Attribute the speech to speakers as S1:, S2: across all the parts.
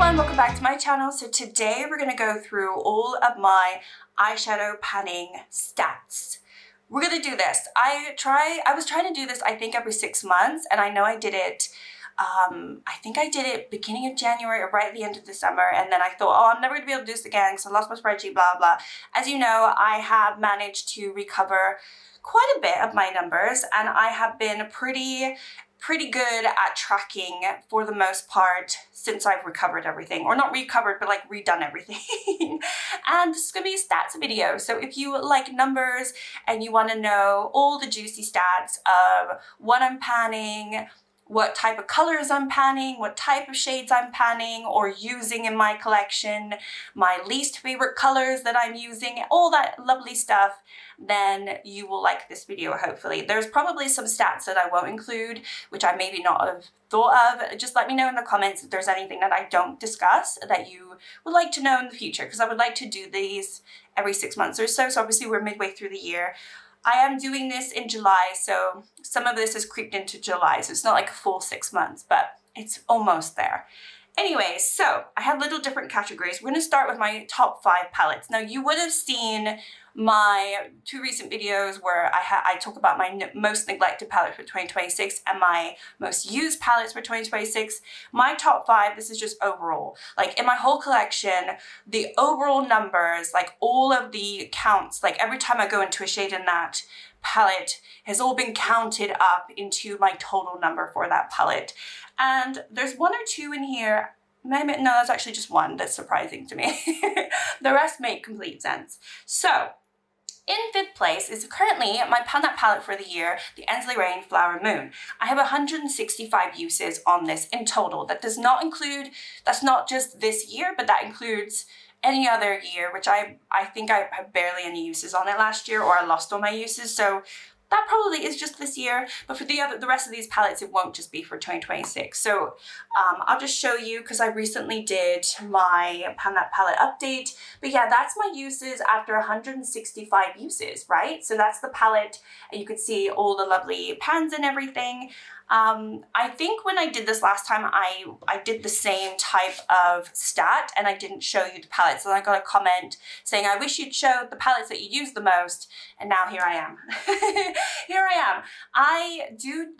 S1: everyone, welcome back to my channel. So today we're going to go through all of my eyeshadow panning stats. We're going to do this. I was trying to do this I think every 6 months, and I know I did it I think I did it beginning of January or right at the end of December, and then I thought, oh, I'm never going to be able to do this again because I lost my spreadsheet, blah, blah. As you know, I have managed to recover quite a bit of my numbers, and I have been pretty good at tracking for the most part since I've recovered everything, or not recovered, but like redone everything. And this is gonna be a stats video. So if you like numbers and you wanna know all the juicy stats of what I'm panning, what type of colors I'm panning, what type of shades I'm panning or using in my collection, my least favorite colors that I'm using, all that lovely stuff, then you will like this video, hopefully. There's probably some stats that I won't include, which I maybe not have thought of. Just let me know in the comments if there's anything that I don't discuss that you would like to know in the future, because I would like to do these every 6 months or so. So obviously we're midway through the year. I am doing this in July, so some of this has creeped into July, so it's not like a full 6 months, but it's almost there. Anyway, so I have little different categories. We're going to start with my top 5 palettes. Now, you would have seen my 2 recent videos where I talk about my most neglected palette for 2026 and my most used palettes for 2026. My top 5, this is just overall. Like in my whole collection, the overall numbers, like all of the counts, like every time I go into a shade in that palette has all been counted up into my total number for that palette. And there's 1 or 2 in here. Maybe, no, that's actually just 1 that's surprising to me. The rest make complete sense. So, in 5th place is currently my Pan That palette for the year, the Ensley Rain Flower Moon. I have 165 uses on this in total. That does not include, that's not just this year, but that includes any other year, which I think I had barely any uses on it last year, or I lost all my uses. So that probably is just this year, but for the rest of these palettes, it won't just be for 2026. So I'll just show you, because I recently did my Pan That palette update. But yeah, that's my uses after 165 uses, right? So that's the palette, and you could see all the lovely pans and everything. I think when I did this last time, I did the same type of stat and I didn't show you the palettes. And I got a comment saying, I wish you'd show the palettes that you use the most. And now here I am. Here I am. I do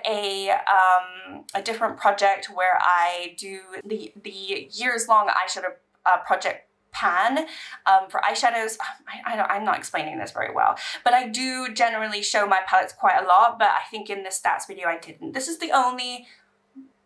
S1: a different project where I do the years-long eyeshadow project pan for eyeshadows. I'm not explaining this very well, but I do generally show my palettes quite a lot, but I think in this stats video I didn't. This is the only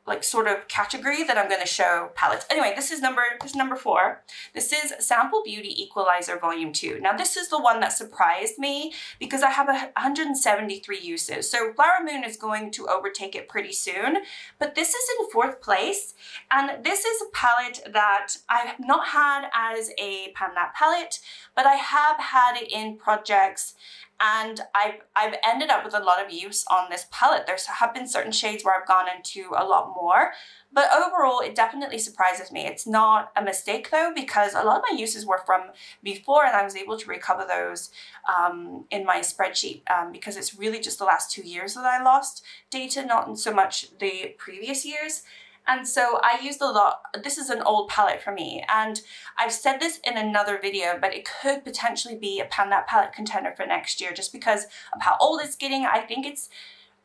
S1: like sort of category that I'm going to show palettes. Anyway, this is number 4. This is Sample Beauty Equalizer Volume 2. Now this is the one that surprised me because I have 173 uses. So Flower Moon is going to overtake it pretty soon, but this is in 4th place. And this is a palette that I have not had as a Pan That palette, but I have had it in projects, and I've ended up with a lot of use on this palette. There have been certain shades where I've gone into a lot more, but overall it definitely surprises me. It's not a mistake though, because a lot of my uses were from before and I was able to recover those in my spreadsheet because it's really just the last 2 years that I lost data, not so much the previous years. And so I used a lot. This is an old palette for me, and I've said this in another video, but it could potentially be a Pan That palette contender for next year just because of how old it's getting. I think it's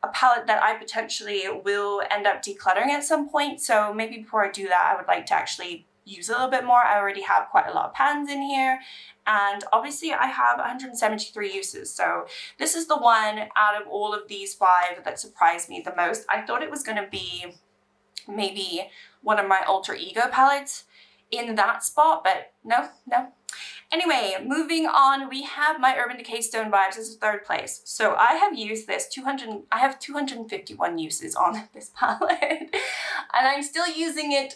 S1: a palette that I potentially will end up decluttering at some point. So maybe before I do that, I would like to actually use a little bit more. I already have quite a lot of pans in here, and obviously I have 173 uses. So this is the one out of all of these 5 that surprised me the most. I thought it was going to be maybe one of my alter ego palettes in that spot, but no. Anyway, moving on, we have my Urban Decay Stone Vibes as 3rd place. So I have used this I have 251 uses on this palette, and I'm still using it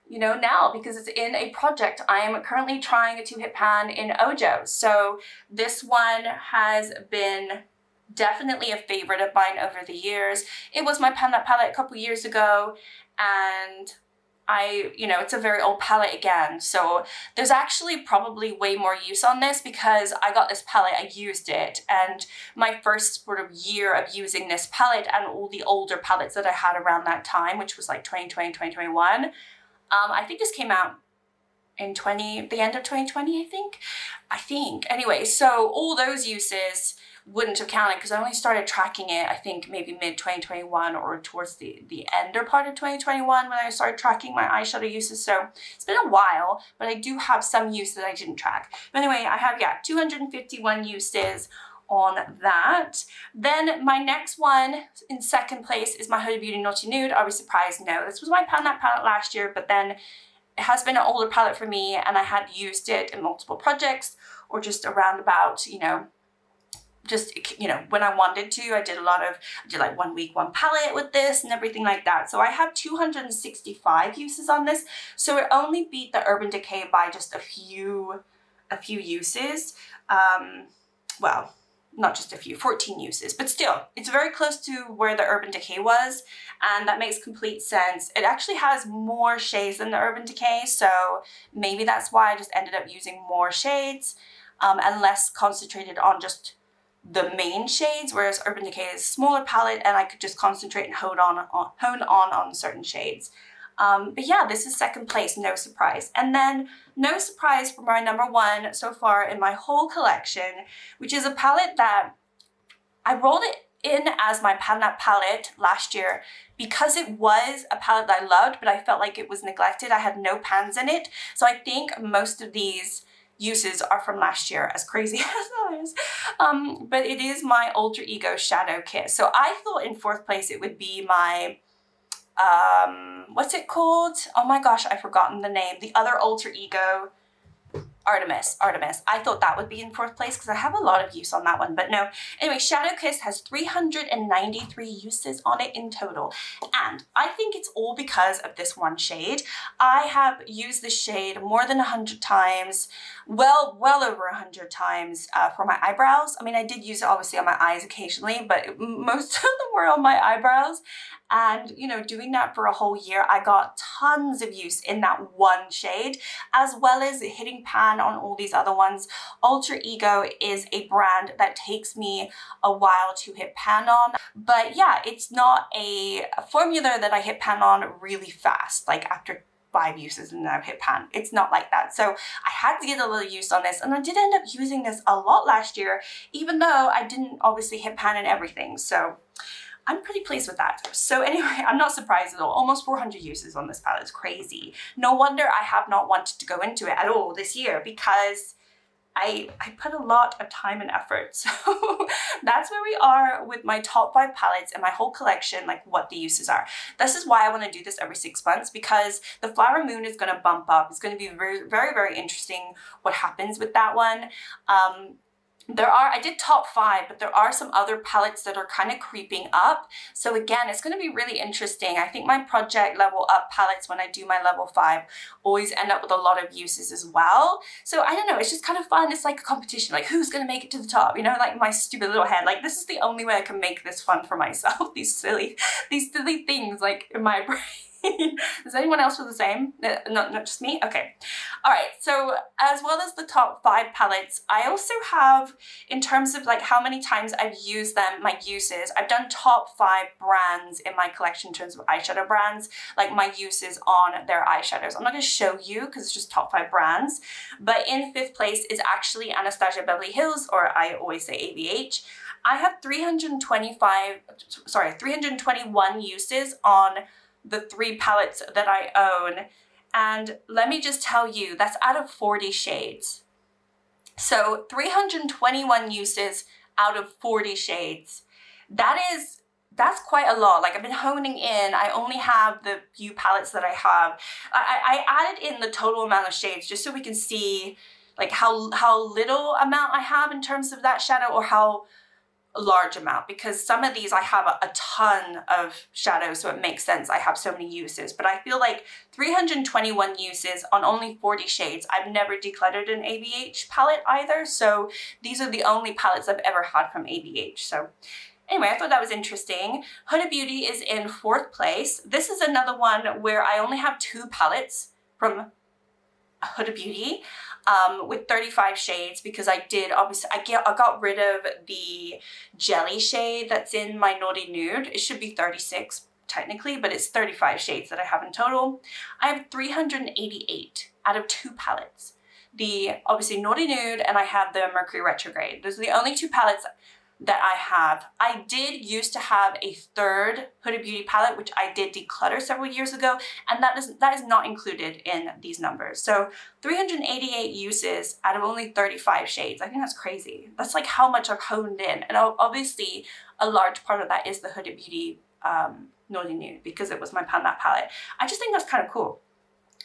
S1: you know, now because it's in a project. I am currently trying a 2-hit pan in Ojo. So this one has been definitely a favorite of mine over the years. It was my Pan That palette a couple years ago, and it's a very old palette again. So there's actually probably way more use on this because I got this palette, I used it, and my first sort of year of using this palette and all the older palettes that I had around that time, which was like 2020, 2021, I think this came out in the end of 2020, I think. Anyway, so all those uses wouldn't have counted because I only started tracking it, I think maybe mid-2021 or towards the ender part of 2021 when I started tracking my eyeshadow uses. So it's been a while, but I do have some uses that I didn't track. But anyway, I have, 251 uses on that. Then my next one in second place is my Huda Beauty Naughty Nude. Are we surprised? No, this was my Pan That palette last year, but then it has been an older palette for me and I had used it in multiple projects or just around about, when I wanted to. I did like 1 week, one palette with this and everything like that. So I have 265 uses on this. So it only beat the Urban Decay by just a few uses. Well, not just a few, 14 uses, but still, it's very close to where the Urban Decay was, and that makes complete sense. It actually has more shades than the Urban Decay, so maybe that's why I just ended up using more shades and less concentrated on just the main shades, whereas Urban Decay is a smaller palette and I could just concentrate and hone on certain shades. But yeah, this is second place, no surprise. And then no surprise for my number one so far in my whole collection, which is a palette that I rolled it in as my Pan That palette last year because it was a palette that I loved, but I felt like it was neglected. I had no pans in it. So I think most of these uses are from last year, as crazy as that is. But it is my Alter Ego Shadow Kit. So I thought in fourth place it would be my what's it called? Oh my gosh, I've forgotten the name. The other Alter Ego, Artemis. I thought that would be in fourth place because I have a lot of use on that one, but no. Anyway, Shadow Kiss has 393 uses on it in total, and I think it's all because of this one shade. I have used this shade more than 100 times, well over 100 times for my eyebrows. I mean, I did use it obviously on my eyes occasionally, but most of them were on my eyebrows. And, doing that for a whole year, I got tons of use in that one shade, as well as hitting pan on all these other ones. Alter Ego is a brand that takes me a while to hit pan on, but yeah, it's not a formula that I hit pan on really fast, like after 5 uses and then I've hit pan. It's not like that. So I had to get a little use on this, and I did end up using this a lot last year, even though I didn't obviously hit pan and everything. So I'm pretty pleased with that. So anyway, I'm not surprised at all. Almost 400 uses on this palette is crazy. No wonder I have not wanted to go into it at all this year, because I put a lot of time and effort. So that's where we are with my top 5 palettes and my whole collection, like what the uses are. This is why I want to do this every 6 months, because the Flower Moon is going to bump up. It's going to be very, very, very interesting what happens with that one. I did top 5, but there are some other palettes that are kind of creeping up. So again, it's going to be really interesting. I think my project level up palettes, when I do my level 5, always end up with a lot of uses as well. So I don't know, it's just kind of fun. It's like a competition, like who's going to make it to the top, like my stupid little head. Like, this is the only way I can make this fun for myself. These silly things like in my brain. Does anyone else feel the same? Not just me? Okay. All right. So as well as the top 5 palettes, I also have, in terms of like how many times I've used them, my uses, I've done top 5 brands in my collection in terms of eyeshadow brands, like my uses on their eyeshadows. I'm not going to show you because it's just top 5 brands, but in 5th place is actually Anastasia Beverly Hills, or I always say ABH. I have 321 uses on the 3 palettes that I own, and let me just tell you, that's out of 40 shades. So 321 uses out of 40 shades. That's quite a lot. Like, I've been honing in. I only have the few palettes that I have. I added in the total amount of shades just so we can see like how little amount I have in terms of that shadow, or how large amount, because some of these I have a ton of shadows, so it makes sense I have so many uses. But I feel like 321 uses on only 40 shades. I've never decluttered an ABH palette either, so these are the only palettes I've ever had from ABH. So anyway, I thought that was interesting. Huda Beauty is in 4th place. This is another one where I only have 2 palettes from Huda Beauty. With 35 shades, because I got rid of the jelly shade that's in my Naughty Nude. It should be 36. technically, but it's 35 shades that I have in total. I have 388 out of 2 palettes. The obviously Naughty Nude, and I have the Mercury Retrograde. Those are the only 2 palettes that I have. I did used to have a third Huda Beauty palette, which I did declutter several years ago, and that is not included in these numbers. So 388 uses out of only 35 shades. I think that's crazy. That's like how much I've honed in. And obviously a large part of that is the Huda Beauty Naughty Nude, because it was my Pan That palette. I just think that's kind of cool.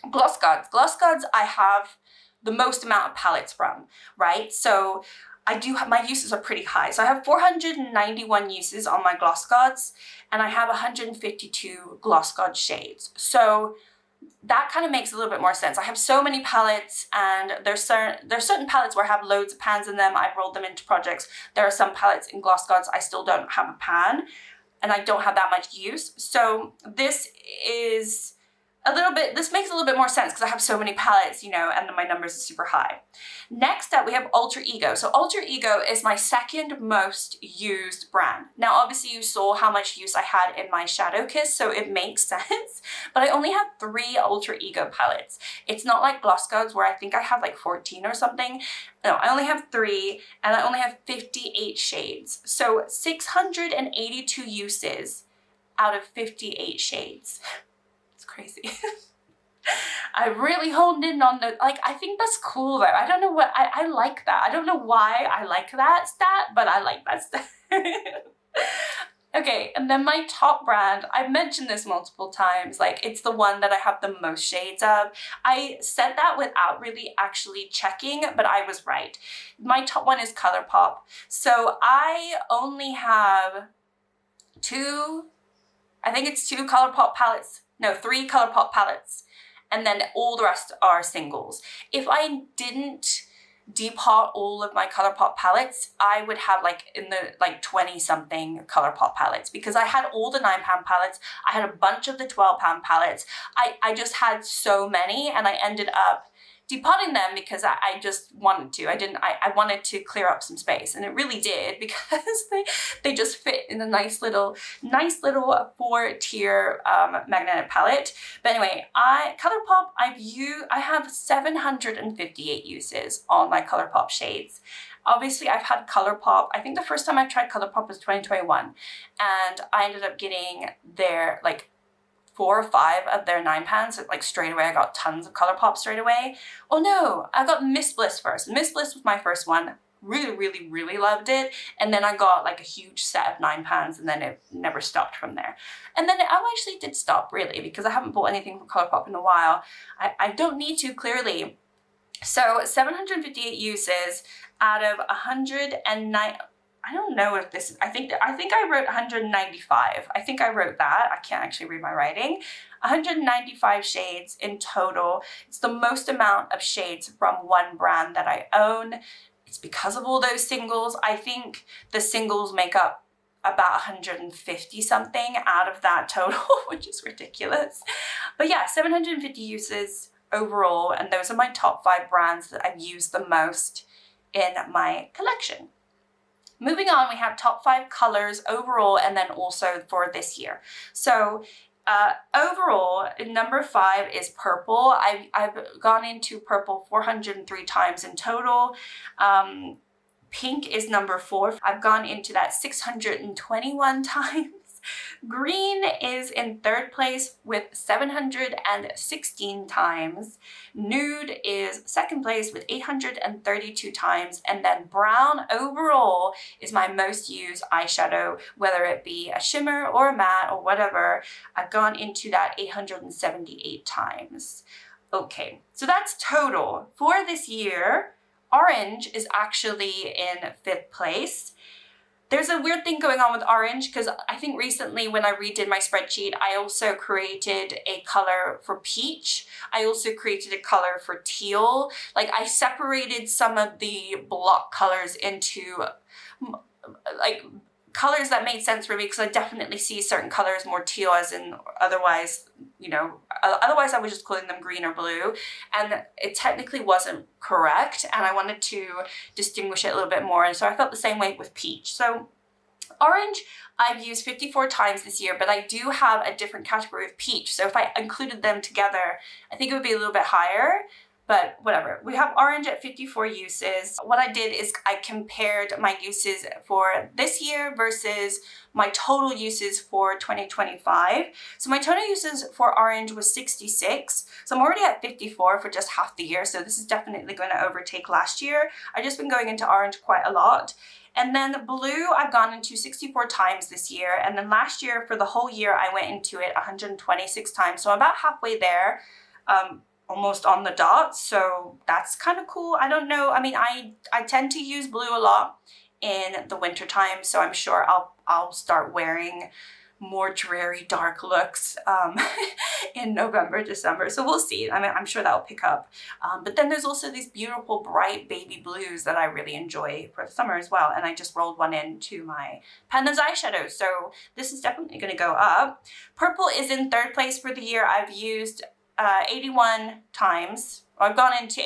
S1: GlossGods. GlossGods I have the most amount of palettes from, right? So I do have, my uses are pretty high. So I have 491 uses on my GlossGods, and I have 152 GlossGods shades. So that kind of makes a little bit more sense. I have so many palettes, and there's certain palettes where I have loads of pans in them. I've rolled them into projects. There are some palettes in GlossGods I still don't have a pan, and I don't have that much use. So this is this makes a little bit more sense because I have so many palettes, you know, and my numbers are super high. Next up, we have Alter Ego. So Alter Ego is my second most used brand. Now, obviously you saw how much use I had in my Shadow Kiss, so it makes sense, but I only have 3 Alter Ego palettes. It's not like GlossGods where I think I have like 14 or something. No, I only have 3, and I only have 58 shades. So 682 uses out of 58 shades. Crazy. I really honed in on the, like, I think that's cool though. I don't know what, I like that. I don't know why I like that stat, but I like that stat. Okay, and then my top brand, I've mentioned this multiple times, like it's the one that I have the most shades of. I said that without really actually checking, but I was right. My top one is ColourPop. So I only have 2, I think it's 2 ColourPop palettes. No, 3 ColourPop palettes, and then all the rest are singles. If I didn't depot all of my ColourPop palettes, I would have like in the like 20 something ColourPop palettes, because I had all the 9-pound palettes. I had a bunch of the 12-pound palettes. I just had so many, and I ended up depotting them because I just wanted to. I wanted to clear up some space, and it really did, because they just fit in a nice little 4-tier magnetic palette. But anyway, ColourPop, I have 758 uses on my ColourPop shades. Obviously, I've had ColourPop, I think the first time I tried ColourPop was 2021, and I ended up getting their like 4 or 5 of their 9-pans, like straight away. I got tons of ColourPop straight away. Oh no, I got Miss Bliss first. Miss Bliss was my first one. Really, really, really loved it. And then I got like a huge set of 9-pans, and then it never stopped from there. And then I actually did stop, really, because I haven't bought anything from ColourPop in a while. I don't need to, clearly. So 758 uses out of 109. I don't know if this is, I think I wrote 195. I think I wrote that. I can't actually read my writing. 195 shades in total. It's the most amount of shades from one brand that I own. It's because of all those singles. I think the singles make up about 150 something out of that total, which is ridiculous. But yeah, 750 uses overall, and those are my top 5 brands that I've used the most in my collection. Moving on, we have top 5 colors overall, and then also for this year. So overall, number 5 is purple. I've gone into purple 403 times in total. Pink is number 4. I've gone into that 621 times. Green is in 3rd place with 716 times. Nude is 2nd place with 832 times. And then brown overall is my most used eyeshadow, whether it be a shimmer or a matte or whatever. I've gone into that 878 times. Okay, so that's total. For this year, orange is actually in 5th place. There's a weird thing going on with orange, because I think recently when I redid my spreadsheet, I also created a color for peach. I also created a color for teal. Like, I separated some of the block colors into like colors that made sense for me, because I definitely see certain colors more teal, as in otherwise, you know, otherwise I was just calling them green or blue, and it technically wasn't correct, and I wanted to distinguish it a little bit more, and so I felt the same way with peach. So Orange, I've used 54 times this year, but I do have a different category of peach. So if I included them together, I think it would be a little bit higher, but whatever. We have orange at 54 uses. What I did is I compared my uses for this year versus my total uses for 2025. So my total uses for orange was 66. So I'm already at 54 for just half the year. So this is definitely going to overtake last year. I've just been going into orange quite a lot. And then blue, I've gone into 64 times this year. And then last year, for the whole year, I went into it 126 times. So I'm about halfway there, almost on the dot. So that's kind of cool. I don't know. I mean, I tend to use blue a lot in the winter time. So I'm sure I'll start wearing more dreary, dark looks in November, December. So we'll see. I mean, I'm sure that'll pick up. But then there's also these beautiful, bright baby blues that I really enjoy for the summer as well. And I just rolled one into my Panda's eyeshadow. So this is definitely going to go up. Purple is in third place for the year. I've used 81 times. I've gone into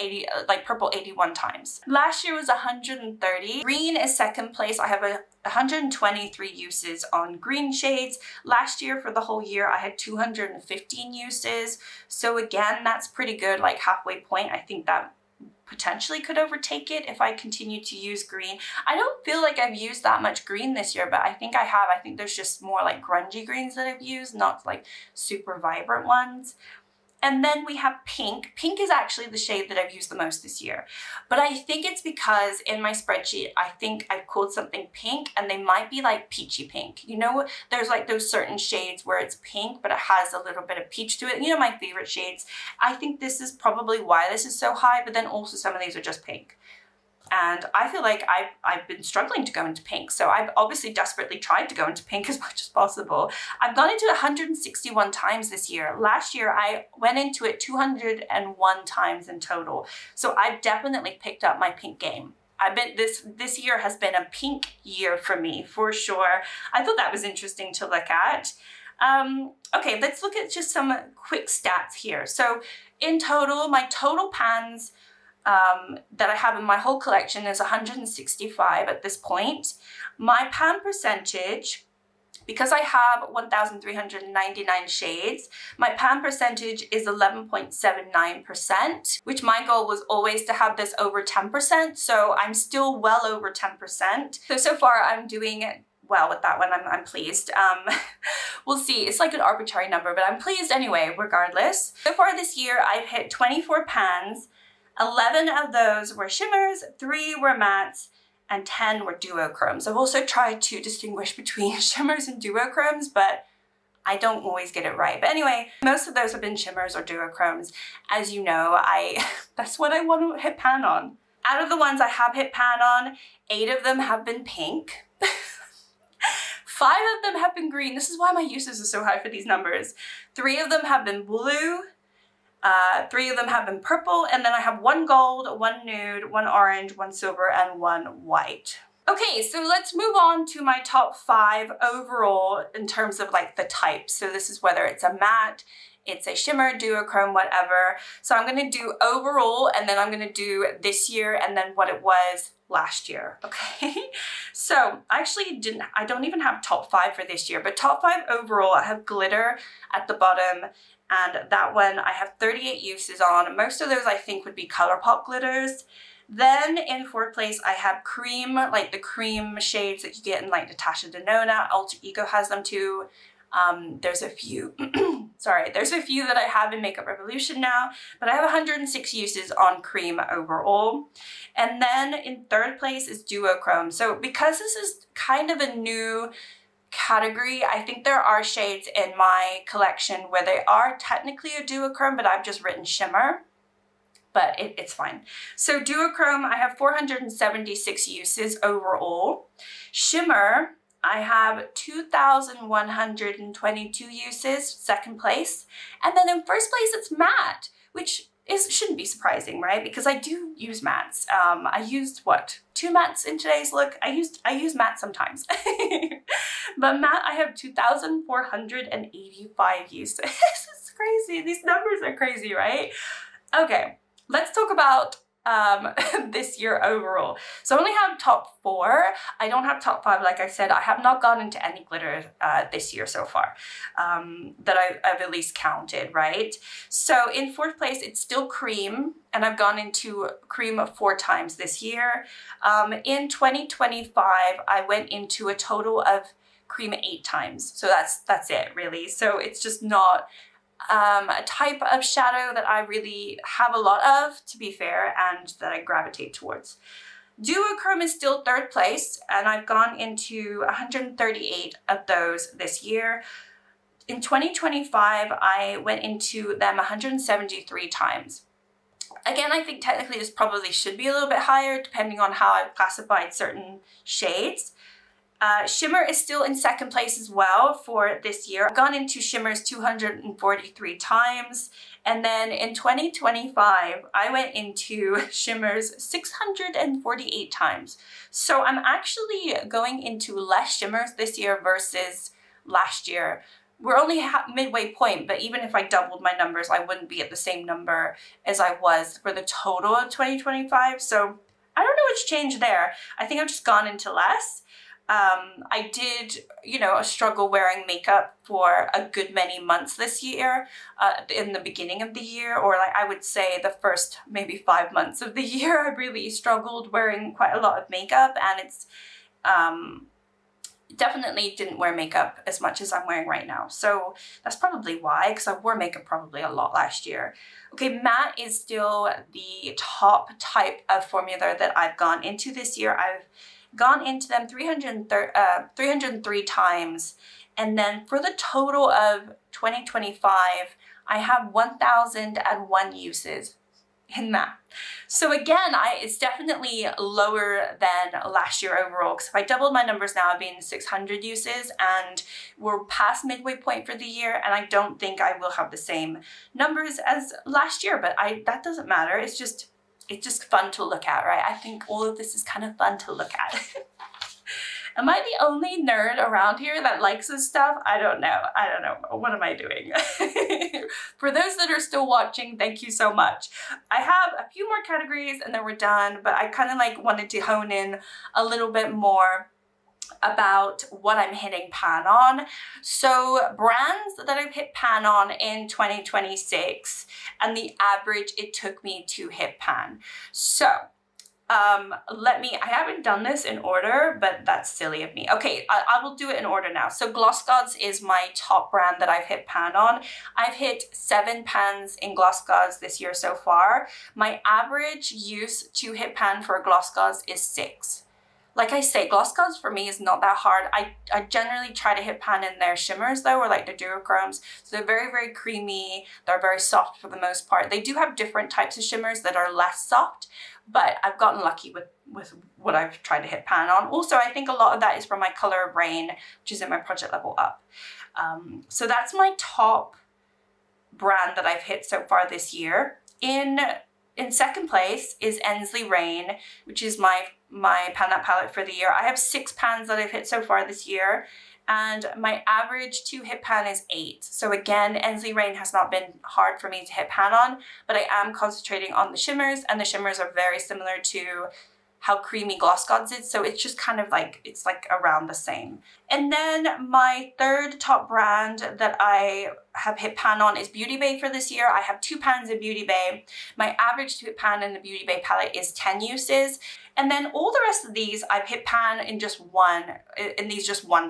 S1: purple 81 times. Last year was 130. Green is second place. I have 123 uses on green shades. Last year for the whole year, I had 215 uses. So again, that's pretty good, like halfway point. I think that potentially could overtake it if I continue to use green. I don't feel like I've used that much green this year, but I think I have. I think there's just more like grungy greens that I've used, not like super vibrant ones. And then we have pink. Pink is actually the shade that I've used the most this year. But I think it's because in my spreadsheet, I think I've called something pink and they might be like peachy pink. You know, there's like those certain shades where it's pink, but it has a little bit of peach to it. You know, my favorite shades. I think this is probably why this is so high, but then also some of these are just pink. And I feel like I've been struggling to go into pink. So I've obviously desperately tried to go into pink as much as possible. I've gone into it 161 times this year. Last year, I went into it 201 times in total. So I've definitely picked up my pink game. This year has been a pink year for me, for sure. I thought that was interesting to look at. Okay, let's look at just some quick stats here. So in total, my total pans that I have in my whole collection is 165 at this point. My pan percentage, because I have 1,399 shades, my pan percentage is 11.79%, which my goal was always to have this over 10%. So I'm still well over 10%. So far I'm doing well with that one. I'm pleased. We'll see. It's like an arbitrary number, but I'm pleased anyway, regardless. So far this year, I've hit 24 pans. 11 of those were shimmers, 3 were mattes, and 10 were duochromes. I've also tried to distinguish between shimmers and duochromes, but I don't always get it right. But anyway, most of those have been shimmers or duochromes. As you know, that's what I want to hit pan on. Out of the ones I have hit pan on, 8 of them have been pink. 5 of them have been green. This is why my uses are so high for these numbers. 3 of them have been blue. 3 of them have been purple, and then I have 1 gold, 1 nude, 1 orange, 1 silver, and 1 white. Okay, so let's move on to my top 5 overall in terms of like the types. So this is whether it's a matte, it's a shimmer, duochrome, whatever. So I'm going to do overall, and then I'm going to do this year, and then what it was last year. Okay, so I don't even have top 5 for this year, but top 5 overall, I have glitter at the bottom. And that one I have 38 uses on. Most of those I think would be ColourPop glitters. Then in 4th place, I have cream, like the cream shades that you get in like Natasha Denona. Alter Ego has them too. There's a few, there's a few that I have in Makeup Revolution now, but I have 106 uses on cream overall. And then in 3rd place is duochrome. So because this is kind of a new category, I think there are shades in my collection where they are technically a duochrome, but I've just written shimmer, but it's fine. So duochrome, I have 476 uses overall. Shimmer, I have 2,122 uses, 2nd place. And then in 1st place, it's matte, which shouldn't be surprising, right? Because I do use mattes. I used, 2 mattes in today's look? I use matte sometimes. But matte, I have 2,485 uses. This is crazy. These numbers are crazy, right? Okay, let's talk about this year overall. So I only have top 4. I don't have top 5, like I said. I have not gone into any glitter this year so far that I've at least counted, right? So in 4th place, it's still cream, and I've gone into cream 4 times this year. In 2025, I went into a total of cream 8 times. So that's it, really. So it's just not a type of shadow that I really have a lot of, to be fair, and that I gravitate towards. Duochrome is still 3rd place, and I've gone into 138 of those this year. In 2025, I went into them 173 times. Again, I think technically this probably should be a little bit higher, depending on how I've classified certain shades. Shimmer is still in 2nd place as well for this year. I've gone into shimmers 243 times. And then in 2025, I went into shimmers 648 times. So I'm actually going into less shimmers this year versus last year. We're only midway point, but even if I doubled my numbers, I wouldn't be at the same number as I was for the total of 2025. So I don't know what's changed there. I think I've just gone into less. I did, struggle wearing makeup for a good many months this year, in the beginning of the year, or like I would say the first maybe 5 months of the year, I really struggled wearing quite a lot of makeup, and it's, definitely didn't wear makeup as much as I'm wearing right now. So that's probably why, because I wore makeup probably a lot last year. Okay, matte is still the top type of formula that I've gone into this year. I've gone into them 303 times, and then for the total of 2025, I have 1,001 uses in that. So again, it's definitely lower than last year overall, because if I doubled my numbers now, I've been 600 uses, and we're past midway point for the year, and I don't think I will have the same numbers as last year, but that doesn't matter. It's just fun to look at, right? I think all of this is kind of fun to look at. Am I the only nerd around here that likes this stuff? I don't know. What am I doing? For those that are still watching, thank you so much. I have a few more categories and then we're done, but I kind of wanted to hone in a little bit more about what I'm hitting pan on. So brands that I've hit pan on in 2026 and the average it took me to hit pan. So I haven't done this in order, but that's silly of me. Okay, I will do it in order now. So GlossGods is my top brand that I've hit pan on. I've hit 7 pans in GlossGods this year so far. My average use to hit pan for GlossGods is 6. Like I say, GlossGods for me is not that hard. I generally try to hit pan in their shimmers though, or like the duochromes. So they're very, very creamy. They're very soft for the most part. They do have different types of shimmers that are less soft, but I've gotten lucky with what I've tried to hit pan on. Also, I think a lot of that is from my Color of Rain, which is in my Project Level Up. So that's my top brand that I've hit so far this year. In second place is Ensley Rain, which is my pan that palette for the year. I have 6 pans that I've hit so far this year, and my average to hit pan is 8. So again, Ensley Rain has not been hard for me to hit pan on, but I am concentrating on the shimmers, and the shimmers are very similar to how creamy GlossGods is, so it's just kind of it's around the same. And then my third top brand that I have hit pan on is Beauty Bay for this year. I have 2 pans of Beauty Bay. My average to hit pan in the Beauty Bay palette is 10 uses. And then all the rest of these I've hit pan in just one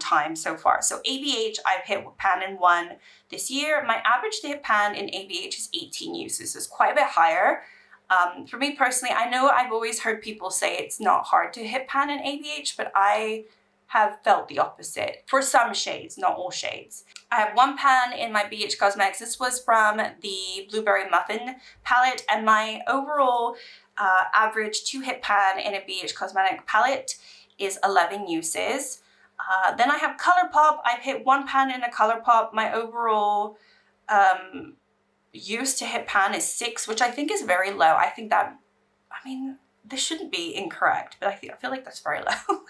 S1: time so far. So ABH, I've hit pan in 1 this year. My average to hit pan in ABH is 18 uses. It's quite a bit higher. For me personally, I know I've always heard people say it's not hard to hit pan in ABH, but I have felt the opposite for some shades, not all shades. I have 1 pan in my BH Cosmetics. This was from the Blueberry Muffin palette, and my overall average to hit pan in a BH Cosmetic palette is 11 uses. Then I have ColourPop. I've hit 1 pan in a ColourPop. My overall use to hit pan is 6, which I think is very low. This shouldn't be incorrect, but I feel like that's very low.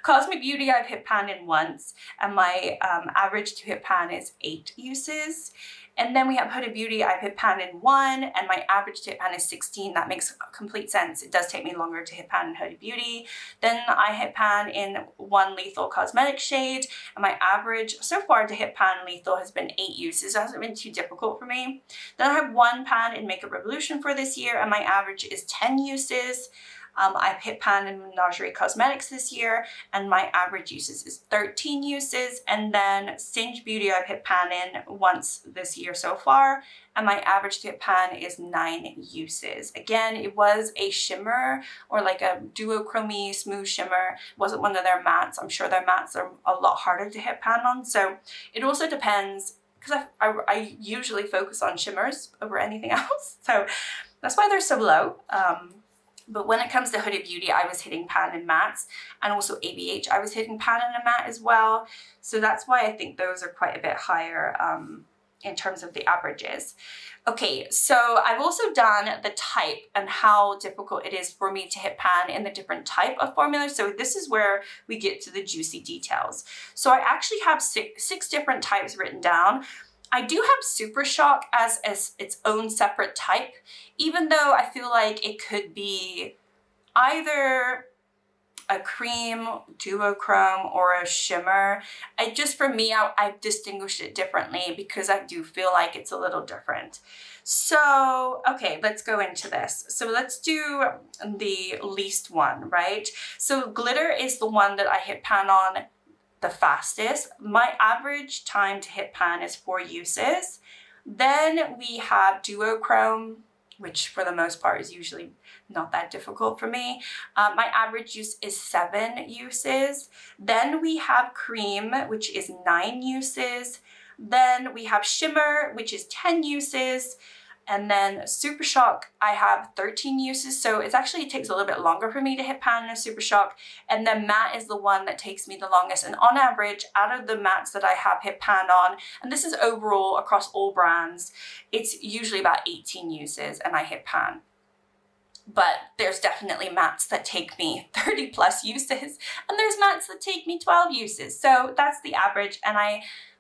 S1: Cosmic Beauty, I've hit pan in once, and my average to hit pan is 8 uses. And then we have Huda Beauty, I've hit pan in 1, and my average to hit pan is 16. That makes complete sense. It does take me longer to hit pan in Huda Beauty. Then I hit pan in 1 Lethal Cosmetic shade, and my average so far to hit pan Lethal has been 8 uses. It hasn't been too difficult for me. Then I have 1 pan in Makeup Revolution for this year, and my average is 10 uses. I've hit pan in Menagerie Cosmetics this year, and my average uses is 13 uses. And then Singe Beauty, I've hit pan in once this year so far, and my average to hit pan is 9 uses. Again, it was a shimmer, or like a duochrome smooth shimmer. It wasn't one of their mattes. I'm sure their mattes are a lot harder to hit pan on. So it also depends, because I usually focus on shimmers over anything else. So that's why they're so low. But when it comes to Huda Beauty, I was hitting pan in mattes, and also ABH, I was hitting pan in a matte as well. So that's why I think those are quite a bit higher in terms of the averages. Okay, so I've also done the type and how difficult it is for me to hit pan in the different type of formulas. So this is where we get to the juicy details. So I actually have six different types written down. I do have Super Shock as its own separate type, even though I feel like it could be either a cream, duochrome, or a shimmer. For me, I've distinguished it differently because I do feel like it's a little different. So, okay, let's go into this. So let's do the least one, right? So glitter is the one that I hit pan on the fastest. My average time to hit pan is 4 uses. Then we have duochrome, which for the most part is usually not that difficult for me. My average use is 7 uses. Then we have cream, which is 9 uses. Then we have shimmer, which is 10 uses. And then Super Shock, I have 13 uses. So it takes a little bit longer for me to hit pan in a Super Shock. And then matte is the one that takes me the longest. And on average, out of the mattes that I have hit pan on, and this is overall across all brands, it's usually about 18 uses and I hit pan. But there's definitely mattes that take me 30 plus uses, and there's mattes that take me 12 uses. So that's the average, and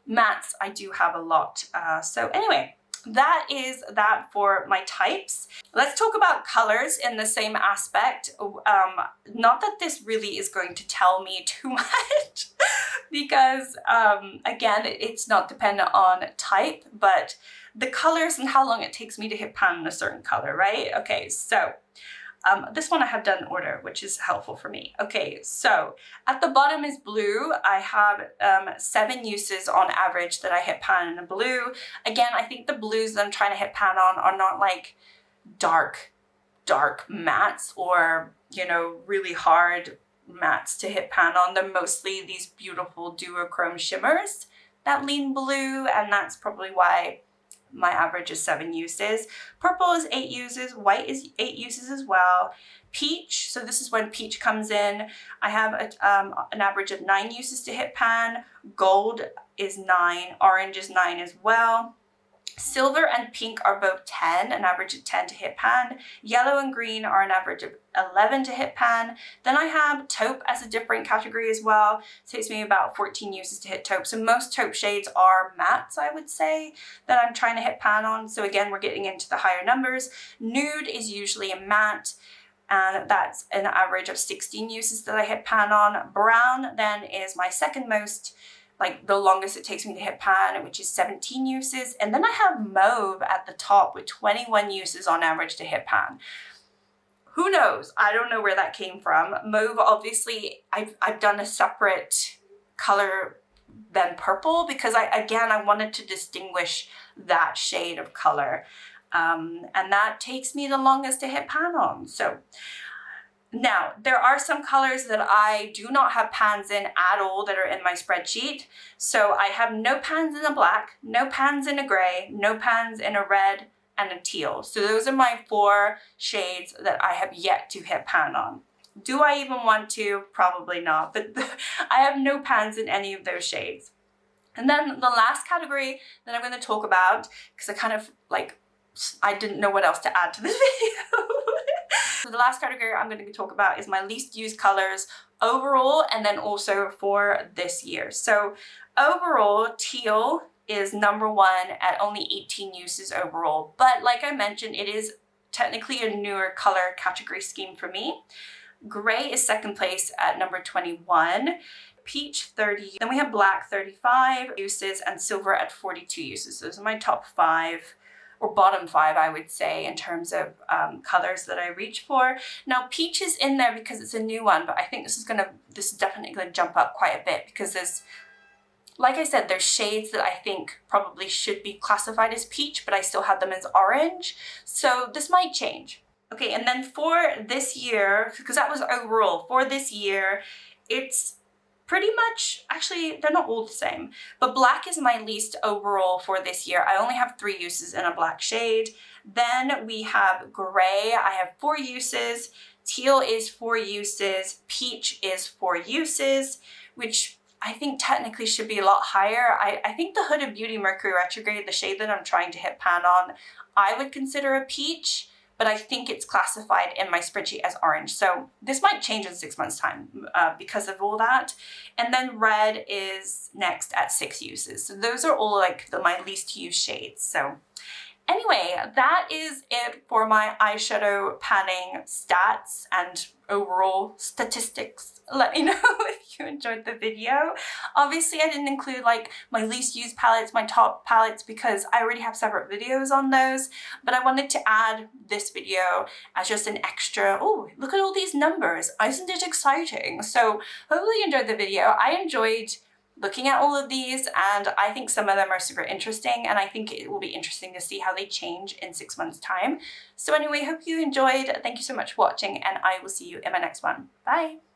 S1: mattes I do have a lot. So anyway, that is that for my types. Let's talk about colors in the same aspect. Not that this really is going to tell me too much because again, it's not dependent on type, but the colors and how long it takes me to hit pan in a certain color, right? Okay, so this one I have done in order, which is helpful for me. Okay, so at the bottom is blue. I have 7 uses on average that I hit pan in a blue. Again, I think the blues that I'm trying to hit pan on are not like dark mattes or, you know, really hard mattes to hit pan on. They're mostly these beautiful duochrome shimmers that lean blue, and that's probably why my average is 7 uses. Purple is 8 uses. White is 8 uses as well. Peach, so this is when peach comes in. I have an average of 9 uses to hit pan. Gold is 9. Orange is 9 as well. Silver and pink are both 10, an average of 10 to hit pan. Yellow and green are an average of 11 to hit pan. Then I have taupe as a different category as well. It takes me about 14 uses to hit taupe. So most taupe shades are mattes, I would say, that I'm trying to hit pan on. So again, we're getting into the higher numbers. Nude is usually a matte, and that's an average of 16 uses that I hit pan on. Brown then is my second most, like the longest it takes me to hit pan, which is 17 uses. And then I have mauve at the top with 21 uses on average to hit pan. Who knows? I don't know where that came from. Mauve, obviously, I've done a separate color than purple because I wanted to distinguish that shade of color. And that takes me the longest to hit pan on. So now, there are some colors that I do not have pans in at all that are in my spreadsheet. So I have no pans in a black, no pans in a gray, no pans in a red, and a teal. So those are my 4 shades that I have yet to hit pan on. Do I even want to? Probably not, but I have no pans in any of those shades. And then the last category that I'm going to talk about, because I didn't know what else to add to this video. So the last category I'm going to talk about is my least used colors overall, and then also for this year. So overall, teal is number 1 at only 18 uses overall. But like I mentioned, it is technically a newer color category scheme for me. Gray is second place at number 21. Peach 30, then we have black 35 uses, and silver at 42 uses. Those are my top 5, or bottom 5 I would say, in terms of colors that I reach for. Now peach is in there because it's a new one, but I think this is definitely gonna jump up quite a bit because there's, like I said, there's shades that I think probably should be classified as peach, but I still have them as orange. So this might change. Okay, and then for this year, because that was overall, for this year, it's pretty much, actually, they're not all the same, but black is my least overall for this year. I only have 3 uses in a black shade. Then we have gray, I have 4 uses. Teal is 4 uses. Peach is 4 uses, which I think technically should be a lot higher. I think the Huda Beauty Mercury Retrograde, the shade that I'm trying to hit pan on, I would consider a peach, but I think it's classified in my spreadsheet as orange. So this might change in 6 months' time because of all that. And then red is next at 6 uses. So those are all like my least used shades. So anyway, that is it for my eyeshadow panning stats and overall statistics. Let me know if you enjoyed the video. Obviously, I didn't include like my least used palettes, my top palettes, because I already have separate videos on those, but I wanted to add this video as just an extra, oh, look at all these numbers, isn't it exciting? So hopefully you enjoyed the video. I enjoyed looking at all of these, and I think some of them are super interesting, and I think it will be interesting to see how they change in 6 months' time. So anyway, hope you enjoyed. Thank you so much for watching, and I will see you in my next one. Bye!